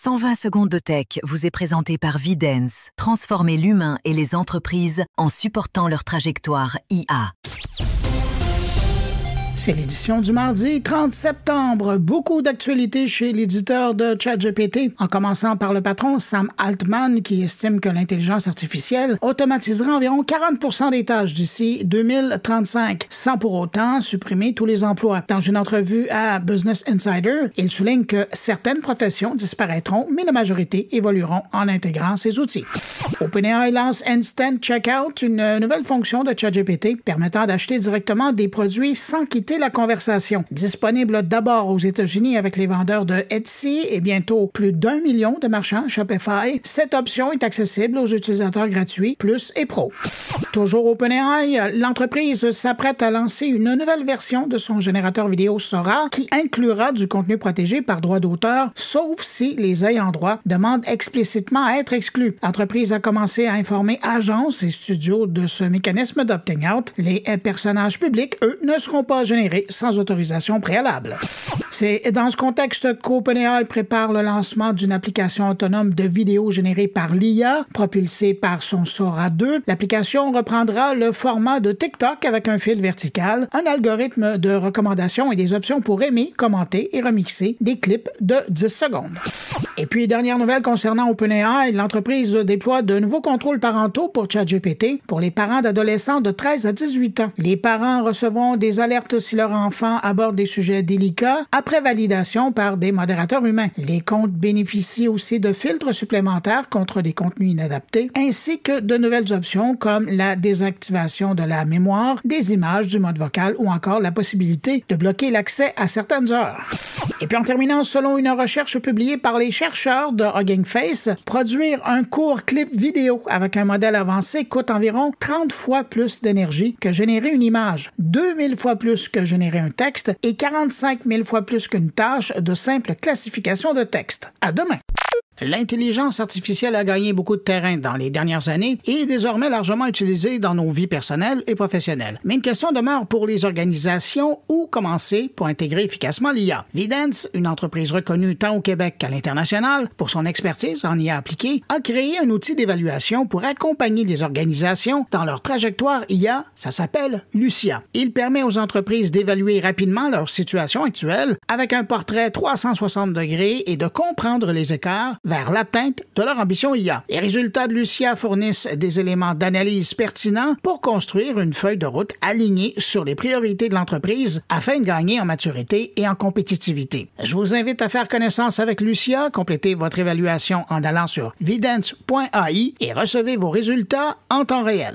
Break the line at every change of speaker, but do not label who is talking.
120 secondes de tech vous est présenté par Vidence. Transformez l'humain et les entreprises en supportant leur trajectoire IA.
C'est l'édition du mardi 30 septembre. Beaucoup d'actualités chez l'éditeur de ChatGPT, en commençant par le patron Sam Altman qui estime que l'intelligence artificielle automatisera environ 40% des tâches d'ici 2035, sans pour autant supprimer tous les emplois. Dans une entrevue à Business Insider, il souligne que certaines professions disparaîtront, mais la majorité évolueront en intégrant ces outils. OpenAI lance Instant Checkout, une nouvelle fonction de ChatGPT permettant d'acheter directement des produits sans quitter la conversation. Disponible d'abord aux États-Unis avec les vendeurs de Etsy et bientôt plus d'1 million de marchands Shopify, cette option est accessible aux utilisateurs gratuits, Plus et Pro. Toujours OpenAI, l'entreprise s'apprête à lancer une nouvelle version de son générateur vidéo Sora qui inclura du contenu protégé par droit d'auteur, sauf si les ayants droit demandent explicitement à être exclus. L'entreprise a commencé à informer agences et studios de ce mécanisme d'opting out. Les personnages publics, eux, ne seront pas générés sans autorisation préalable. C'est dans ce contexte qu'OpenAI prépare le lancement d'une application autonome de vidéo générée par l'IA, propulsée par son Sora 2. L'application reprendra le format de TikTok avec un fil vertical, un algorithme de recommandation et des options pour aimer, commenter et remixer des clips de 10 secondes. Et puis, dernière nouvelle concernant OpenAI, l'entreprise déploie de nouveaux contrôles parentaux pour ChatGPT pour les parents d'adolescents de 13 à 18 ans. Les parents recevront des alertes si leur enfant aborde des sujets délicats après validation par des modérateurs humains. Les comptes bénéficient aussi de filtres supplémentaires contre des contenus inadaptés, ainsi que de nouvelles options comme la désactivation de la mémoire, des images, du mode vocal ou encore la possibilité de bloquer l'accès à certaines heures. Et puis en terminant, selon une recherche publiée par les chercheurs de Hugging Face, produire un court clip vidéo avec un modèle avancé coûte environ 30 fois plus d'énergie que générer une image, 2000 fois plus que générer un texte et 45 000 fois plus qu'une tâche de simple classification de texte. À demain! L'intelligence artificielle a gagné beaucoup de terrain dans les dernières années et est désormais largement utilisée dans nos vies personnelles et professionnelles. Mais une question demeure pour les organisations: où commencer pour intégrer efficacement l'IA? Vidence, une entreprise reconnue tant au Québec qu'à l'international pour son expertise en IA appliquée, a créé un outil d'évaluation pour accompagner les organisations dans leur trajectoire IA. Ça s'appelle Lucia. Il permet aux entreprises d'évaluer rapidement leur situation actuelle avec un portrait 360 degrés et de comprendre les écarts vers l'atteinte de leur ambition IA. Les résultats de Lucia fournissent des éléments d'analyse pertinents pour construire une feuille de route alignée sur les priorités de l'entreprise afin de gagner en maturité et en compétitivité. Je vous invite à faire connaissance avec Lucia, complétez votre évaluation en allant sur vidence.ai et recevez vos résultats en temps réel.